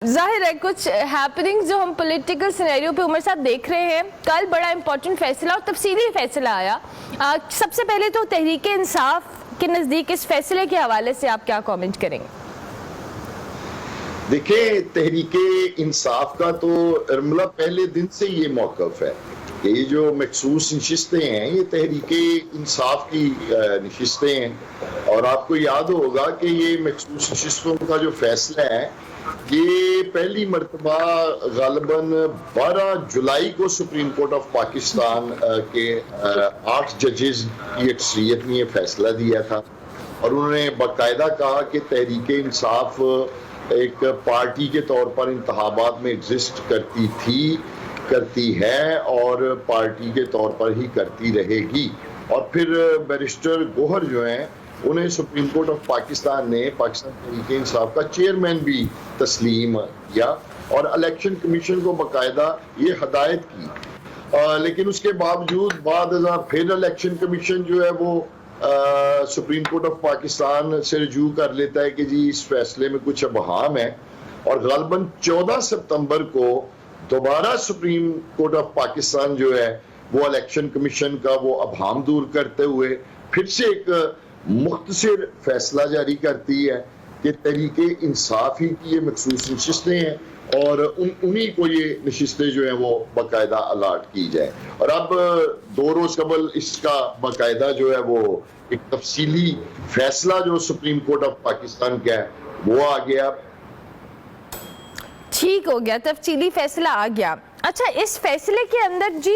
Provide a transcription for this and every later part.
जाहिर है कुछ हैपनिंग्स जो हम पॉलिटिकल सिनेरियो पे उमर साहब देख रहे हैं। कल बड़ा इंपॉर्टेंट फैसला और तफसीली फैसला आया। सबसे पहले तो तहरीक इंसाफ के नज़दीक इस फैसले के हवाले से आप क्या कमेंट करेंगे? देखिए, तहरीक इंसाफ का तो इरमला पहले दिन से ये मौक़िफ़ है कि ये जो मखसूस नशिस्तें हैं ये तहरीक इंसाफ की नशिस्तें हैं। और आपको याद होगा कि ये मखसूस नशिस्तों का जो फैसला है ये पहली मरतबा गालिबन 12 जुलाई को सुप्रीम कोर्ट ऑफ पाकिस्तान के 8 जजेस की अक्सरियत ने ये फैसला दिया था। और उन्होंने बाकायदा कहा कि तहरीक इंसाफ एक पार्टी के तौर पर इंतखाबात में एग्जिस्ट करती थी, करती है और पार्टी के तौर पर ही करती रहेगी। और फिर बैरिस्टर गोहर जो हैं उन्हें सुप्रीम कोर्ट ऑफ पाकिस्तान ने पाकिस्तान तहरीक इंसाफ का चेयरमैन भी तस्लीम किया और इलेक्शन कमीशन को बाकायदा ये हदायत की। लेकिन उसके बावजूद बाद फिर इलेक्शन कमीशन जो है वो सुप्रीम कोर्ट ऑफ पाकिस्तान से रजू कर लेता है कि जी इस फैसले में कुछ अबहाम है। और गालिबन 14 सितंबर को दोबारा सुप्रीम कोर्ट ऑफ पाकिस्तान जो है वो इलेक्शन कमीशन का वो अबहाम दूर करते हुए फिर से एक मुख्तसर फैसला जारी करती है कि तहरीक इंसाफ ही की ये मखसूस नशिस्तें हैं और उन्हीं को ये नशिस्तें जो हैं वो बाकायदा अलाट की जाए। और अब 2 रोज कबल इसका बाकायदा जो है वो एक तफसीली फैसला जो सुप्रीम कोर्ट ऑफ पाकिस्तान का है वो आ गया, ठीक हो गया, तफसीली फैसला आ गया। अच्छा, इस फैसले के अंदर जी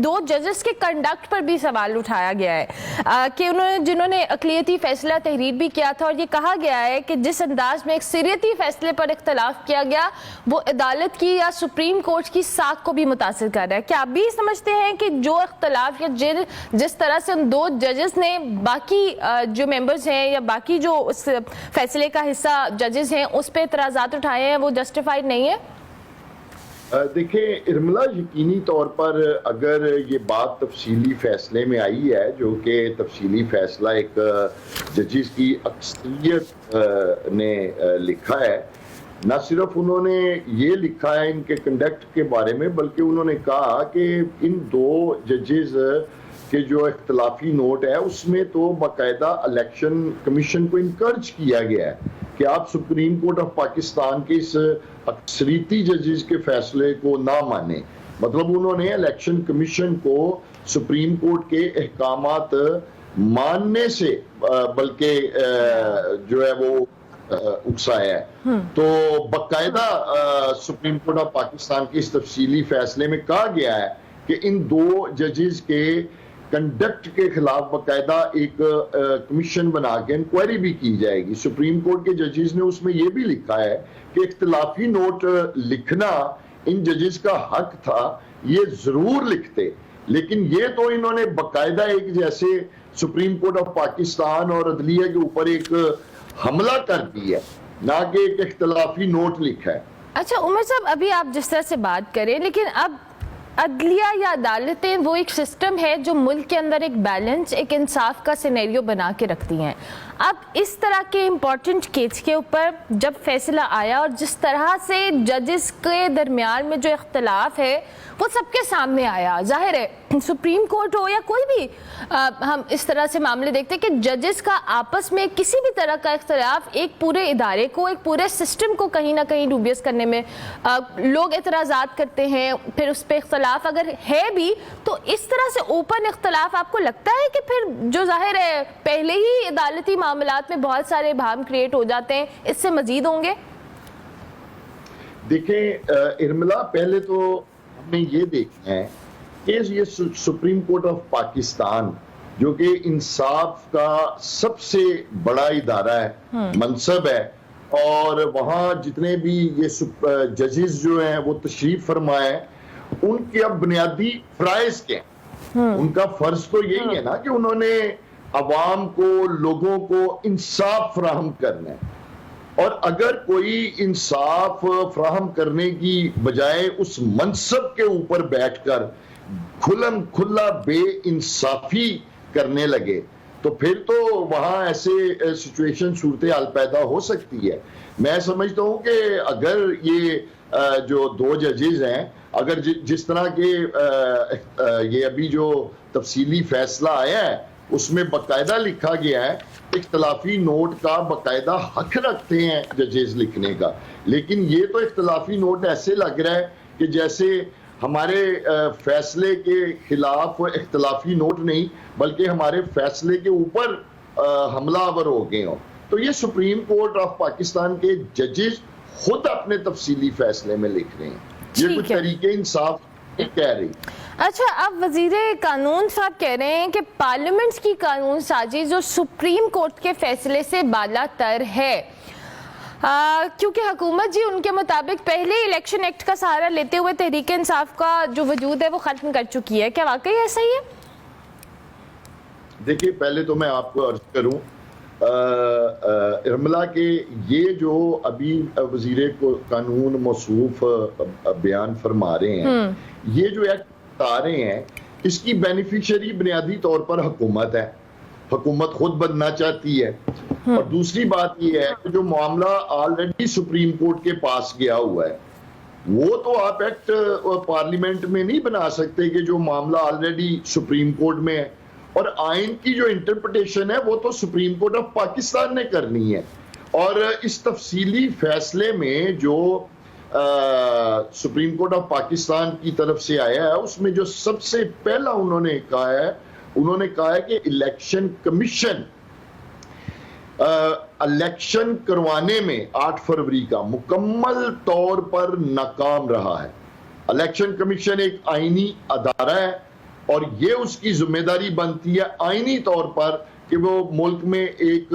2 जजेस के कंडक्ट पर भी सवाल उठाया गया है कि जिन्होंने अक़लियती फैसला तहरीर भी किया था और ये कहा गया है कि जिस अंदाज में अक्सरियती फैसले पर इख्तलाफ किया गया वो अदालत की या सुप्रीम कोर्ट की साख को भी मुतासिर कर रहा है। क्या आप भी समझते हैं कि जो इख्तलाफ या जिस तरह से उन 2 जजेस ने बाकी जो मेंबर्स हैं या बाकी जो उस फैसले का हिस्सा जजेस हैं उस पर एतराज़ात उठाए हैं वो जस्टिफाइड नहीं है? देखिए इरमला, यकीनी तौर पर अगर ये बात तफसीली फैसले में आई है जो कि तफसीली फैसला एक जजेस की अक्सरियत ने लिखा है, न सिर्फ उन्होंने ये लिखा है इनके कंडक्ट के बारे में बल्कि उन्होंने कहा कि इन 2 जजेस के जो इख्तलाफी नोट है उसमें तो बाकायदा इलेक्शन कमीशन को इनकरेज किया गया है कि आप सुप्रीम कोर्ट ऑफ पाकिस्तान के इस अक्सरीती जजेस के फैसले को ना माने। मतलब उन्होंने इलेक्शन कमीशन को सुप्रीम कोर्ट के अहकामात मानने से बल्कि जो है वो उकसाया है। तो बाकायदा सुप्रीम कोर्ट ऑफ पाकिस्तान के इस तफसीली फैसले में कहा गया है कि इन 2 जजेस के कंडक्ट के खिलाफ बाकायदा एक कमीशन बना के इंक्वायरी भी की जाएगी। सुप्रीम कोर्ट के जजेस ने उसमें यह भी लिखा है कि इख्तिलाफी नोट लिखना इन जजेस का हक था, ये जरूर लिखते, लेकिन ये तो इन्होंने बाकायदा एक जैसे सुप्रीम कोर्ट ऑफ पाकिस्तान और अदलिया के ऊपर एक हमला कर दिया, ना कि एक इख्तिलाफी नोट लिखा है। अच्छा उमर साहब, अभी आप जिस तरह से बात करें, लेकिन अब अदलिया या अदालतें वो एक सिस्टम है जो मुल्क के अंदर एक बैलेंस, एक इंसाफ का सिनेरियो बना के रखती हैं। अब इस तरह के इम्पोर्टेंट केस के ऊपर जब फैसला आया और जिस तरह से जजेस के दरमियान में जो इख्तलाफ है वो सबके सामने आया, जाहिर है सुप्रीम कोर्ट हो या कोई भी हम इस तरह से मामले देखते हैं कि जजेस का आपस में किसी भी तरह का इख्तलाफ एक पूरे इदारे को, एक पूरे सिस्टम को कहीं ना कहीं डूबियस करने में लोग एतराज़ात करते हैं। फिर उस पर इख्तलाफ अगर है भी तो इस तरह से ओपन इख्तलाफ आपको लगता है कि फिर जो जाहिर है पहले ही अदालती मामलात में बहुत सारे भाम क्रिएट हो जाते हैं, इससे मजीद होंगे? देखें इरमला, पहले तो हमने ये देखना है कि ये सुप्रीम कोर्ट ऑफ पाकिस्तान जो कि इंसाफ का सबसे बड़ा इदारा है, मनसब है, और वहाँ जितने भी ये जजेस जो हैं वो तशरीफ फरमाए, उनके अब बुनियादी फराइज क्या हैं? उनका फर्ज तो यही है ना कि उन्होंने अवाम को, लोगों को इंसाफ फराहम करना है। और अगर कोई इंसाफ फराहम करने की बजाय उस मनसब के ऊपर बैठकर खुल्ला बे इंसाफी करने लगे तो फिर तो वहां ऐसे सिचुएशन सूरत हाल पैदा हो सकती है। मैं समझता हूं कि अगर ये जो दो जजेस हैं, अगर जिस तरह के ये अभी जो तफसीली फैसला आया है उसमें बाकायदा लिखा गया है, इख्तलाफी नोट का बाकायदा हक रखते हैं जजेस लिखने का, लेकिन ये तो इख्तलाफी नोट ऐसे लग रहा है कि जैसे हमारे फैसले के खिलाफ इख्तलाफी नोट नहीं बल्कि हमारे फैसले के ऊपर हमलावर हो गए हो। तो ये सुप्रीम कोर्ट ऑफ पाकिस्तान के जजेस खुद अपने तफसीली फैसले में लिख रहे हैं, ये कुछ तरीके इंसाफ कह रही। अच्छा, अब वजीर कानून साहब कह रहे हैं कि पार्लियामेंट की कानून साजी जो सुप्रीम कोर्ट के फैसले से बालातर है, क्योंकि हुकूमत जी उनके मुताबिक पहले इलेक्शन एक्ट का सहारा लेते हुए तहरीक इंसाफ का जो वजूद है वो खत्म कर चुकी है। क्या वाकई ऐसा ही है? देखिए, पहले तो मैं आपको अर्ज करूं इरमला के ये जो अभी वजीर कानून मौसूफ बयान फरमा रहे हैं, ये जो एक्ट आ रहे हैं इसकी बेनिफिशियरी बुनियादी तौर पर हुकूमत है, हुकूमत खुद बनना चाहती है। और दूसरी बात ये है कि जो मामला ऑलरेडी सुप्रीम कोर्ट के पास गया हुआ है वो तो आप एक्ट पार्लियामेंट में नहीं बना सकते कि जो मामला ऑलरेडी सुप्रीम कोर्ट में है, और आइन की जो इंटरप्रिटेशन है वो तो सुप्रीम कोर्ट ऑफ पाकिस्तान ने करनी है। और इस तफसीली फैसले में जो सुप्रीम कोर्ट ऑफ पाकिस्तान की तरफ से आया है उसमें जो सबसे पहला उन्होंने कहा है कि इलेक्शन कमीशन इलेक्शन करवाने में 8 फरवरी का मुकम्मल तौर पर नाकाम रहा है। इलेक्शन कमीशन एक आईनी अदारा है और ये उसकी जिम्मेदारी बनती है आईनी तौर पर कि वो मुल्क में एक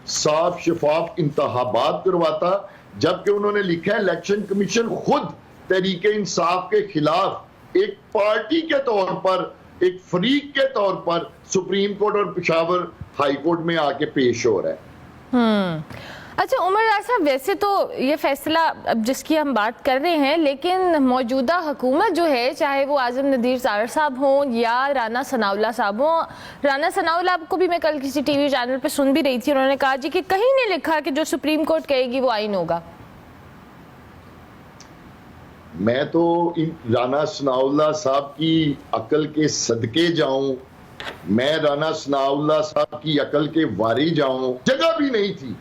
साफ शफाफ इंतखाबात करवाता, जबकि उन्होंने लिखा है इलेक्शन कमीशन खुद तहरीक इंसाफ के खिलाफ एक पार्टी के तौर पर, एक फरीक के तौर पर सुप्रीम कोर्ट और पेशावर हाई कोर्ट में आके पेश हो रहा है। अच्छा उमर साहब, वैसे तो ये फैसला अब जिसकी हम बात कर रहे हैं, लेकिन मौजूदा हुकूमत जो है, चाहे वो आजम नदीर ज़ाहिर साहब हों या राना सनाउल्लाह साहब हों, राना सनाउल्लाह को भी मैं कल किसी टीवी चैनल पे सुन भी रही थी, उन्होंने कहा जी कि कहीं नहीं लिखा कि जो सुप्रीम कोर्ट कहेगी वो आइन होगा। मैं तो राना सनाउल्लाह साहब की अकल के सदके जाऊं, मैं राना सनाउल्लाह साहब की अकल के वारी जाऊं, जगह भी नहीं थी।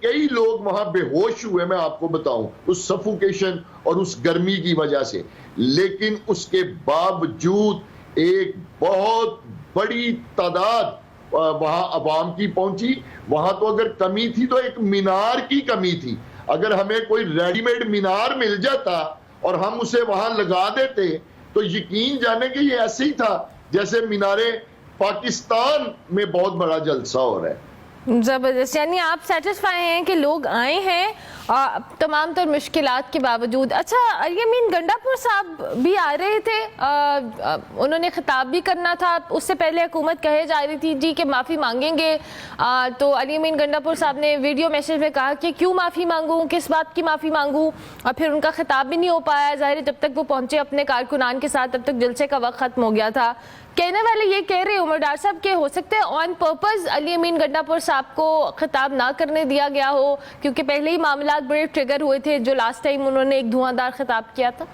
कई लोग वहां बेहोश हुए, मैं आपको बताऊं, उस सफोकेशन और उस गर्मी की वजह से, लेकिन उसके बावजूद एक बहुत बड़ी तादाद वहां अवाम की पहुंची। वहां तो अगर कमी थी तो एक मीनार की कमी थी। अगर हमें कोई रेडीमेड मीनार मिल जाता और हम उसे वहां लगा देते तो यकीन जाने कि ये ऐसे ही था जैसे मीनारे पाकिस्तान में बहुत बड़ा जलसा हो रहा है। ज़बरदस्त, यानी आप सेटिस्फाई हैं कि लोग आए हैं तमाम तर मुश्किलात के बावजूद। अच्छा, अलीमीन गंडापुर साहब भी आ रहे थे, उन्होंने खिताब भी करना था, उससे पहले हुकूमत कहे जा रही थी जी कि माफ़ी मांगेंगे, तो अलीमीन गंडापुर साहब ने वीडियो मैसेज में कहा कि क्यों माफ़ी मांगूं, किस बात की माफ़ी मांगूं, और फिर उनका खिताब भी नहीं हो पाया। ज़ाहिर जब तक वो पहुंचे अपने कारकुनान के साथ तब तक जलसे का वक्त ख़त्म हो गया था। कहने वाले ये कह रहे उमर डार साहब के हो सकते हैं ऑन पर्पस अलीमीन गंडापुर साहब को खिताब ना करने दिया गया हो, क्योंकि पहले ही मामला बड़े ट्रिगर हुए थे जो लास्ट टाइम उन्होंने एक धुआंधार खिताब किया था।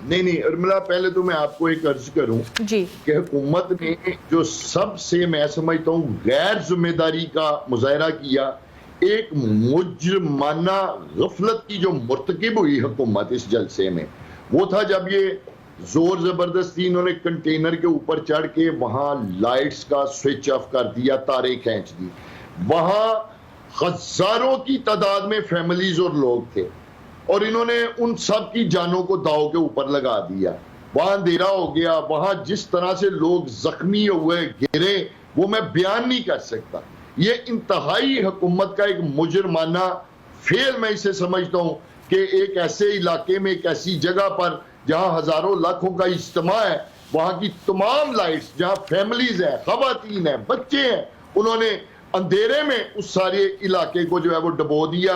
नहीं उर्मिला, पहले तो मैं आपको एक अर्ज करूं जी कि हुकूमत ने जो सबसे मैं समझता हूं गैर जिम्मेदारी का मुजाहरा किया, एक मुजरमाना गफलत की जो मुर्तकिब हुई हुकूमत इस जलसे में, वो था जब ये जोर जबरदस्ती इन्होंने कंटेनर के ऊपर चढ़ के वहां लाइट्स का स्विच ऑफ कर दिया, तारें खींच दी। वहां हजारों की तादाद में फैमिलीज और लोग थे और इन्होंने उन सब की जानों को दाव के ऊपर लगा दिया। वहां अंधेरा हो गया, वहां जिस तरह से लोग जख्मी हुए, गिरे, वो मैं बयान नहीं कर सकता। ये इंतहाई हुकूमत का एक मुजरमाना फेल मैं इसे समझता हूं कि एक ऐसे इलाके में, एक ऐसी जगह पर जहां हजारों लाखों का इज्तिमा है, वहां की तमाम लाइट्स, जहां फैमिलीज हैं, खवातीन हैं, बच्चे हैं, उन्होंने अंधेरे में उस सारे इलाके को जो है वो डबो दिया।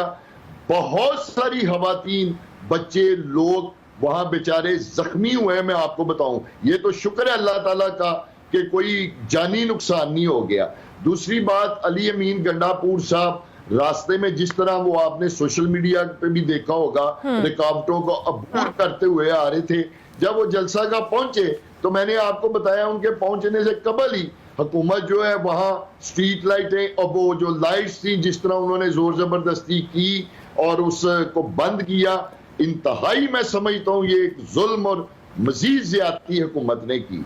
बहुत सारी खवातीन, बच्चे, लोग वहां बेचारे जख्मी हुए हैं। मैं आपको बताऊं, ये तो शुक्र है अल्लाह ताला का कि कोई जानी नुकसान नहीं हो गया। दूसरी बात, अली अमीन गंडापुर साहब रास्ते में जिस तरह वो आपने सोशल मीडिया पे भी देखा होगा रुकावटों को अबूर करते हुए आ रहे थे, जब वो जलसा का पहुंचे तो मैंने आपको बताया उनके पहुंचने से कबल ही हुकूमत जो है वहां स्ट्रीट लाइटें और वो जो लाइट्स थी जिस तरह उन्होंने जोर जबरदस्ती की और उसको बंद किया, इंतहाई मैं समझता हूं ये एक जुल्म और मजीद ज्यादती हुकूमत ने की।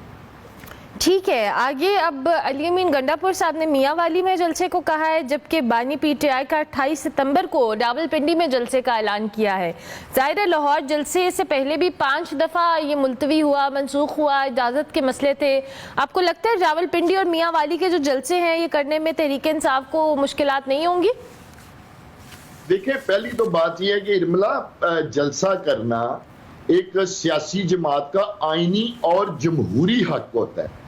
ठीक है, आगे अब अली अमीन गंडापुर साहब ने मियांवाली में जलसे को कहा है, जबकि बानी पीटीआई का 28 सितंबर को रावलपिंडी में जलसे का ऐलान किया है। ज़ाहिर है लाहौर जलसे से पहले भी 5 दफ़ा ये मुलतवी हुआ, मनसूख हुआ, इजाज़त के मसले थे। आपको लगता है रावलपिंडी और मियांवाली के जो जलसे हैं ये करने में तहरीक इंसाफ को मुश्किलात नहीं होंगी? देखिए, पहली तो बात यह है कि इरमला जलसा करना एक सियासी जमात का आईनी और जमहूरी हक होता है।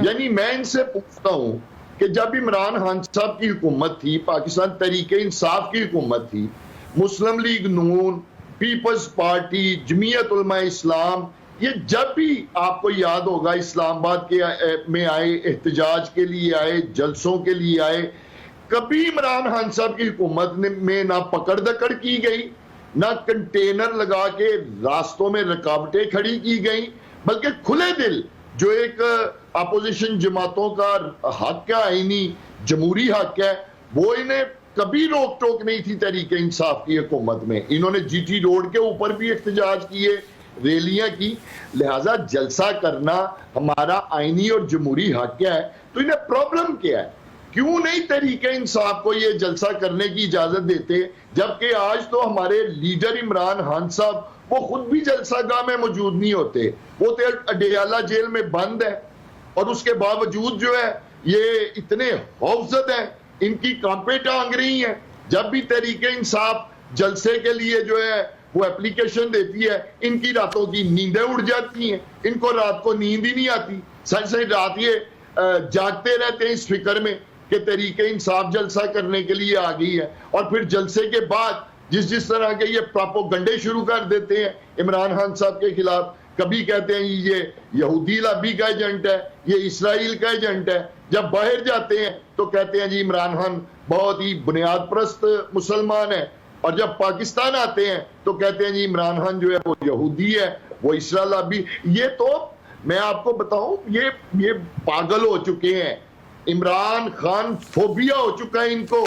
यानी मैं इनसे पूछता हूं कि जब इमरान खान साहब की हुकूमत थी, पाकिस्तान तहरीके इंसाफ की हुकूमत थी, मुस्लिम लीग नून, पीपल्स पार्टी, जमीयत उलमा इस्लाम, ये जब भी आपको याद होगा इस्लामाबाद के में आए, एहतजाज के लिए आए, जलसों के लिए आए, कभी इमरान खान साहब की हुकूमत में ना पकड़ दकड़ की गई, ना कंटेनर लगा के रास्तों में रुकावटें खड़ी की गई, बल्कि खुले दिल जो एक अपोजिशन जमातों का हक है, आईनी जमहूरी हक है, वो इन्हें कभी रोक टोक नहीं थी तहरीके इंसाफ की हुकूमत में। इन्होंने जीटी रोड के ऊपर भी एहतजाज किए, रैलियां की, लिहाजा जलसा करना हमारा आईनी और जमहूरी हक है। तो इन्हें प्रॉब्लम क्या है? क्यों नहीं तहरीके इंसाफ को ये जलसा करने की इजाजत देते? जबकि आज तो हमारे लीडर इमरान खान साहब वो खुद भी जलसागाह में मौजूद नहीं होते, वो तो अडियाला जेल में बंद है और उसके बावजूद जो है ये इतने खौफजद हैं, इनकी कांपे टांग रही हैं। जब भी तहरीके इंसाफ जलसे के लिए जो है वो एप्लीकेशन देती है, इनकी रातों की नींदें उड़ जाती हैं, इनको रात को नींद ही नहीं आती, सही रात ये जागते रहते हैं इस फिक्र में कि तहरीके इंसाफ जलसा करने के लिए आ गई है। और फिर जलसे के बाद जिस तरह के ये प्रोपेगेंडे शुरू कर देते हैं इमरान खान साहब के खिलाफ, कभी कहते हैं ये यहूदी लॉबी का एजेंट है, ये इसराइल का एजेंट है, जब बाहर जाते हैं तो कहते हैं जी इमरान खान बहुत ही बुनियाद परस्त मुसलमान है, और जब पाकिस्तान आते हैं तो कहते हैं जी इमरान खान जो है वो यहूदी है, वो इसराइल लॉबी। ये तो मैं आपको बताऊं, ये पागल हो चुके हैं, इमरान खान फोबिया हो चुका है इनको।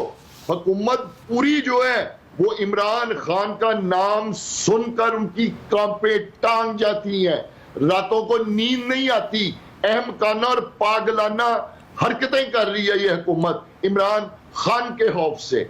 हुकूमत पूरी जो है वो इमरान खान का नाम सुनकर उनकी कांपे टांग जाती हैं, रातों को नींद नहीं आती, अहमकाना और पागलाना हरकतें कर रही है ये हुकूमत इमरान खान के खौफ से।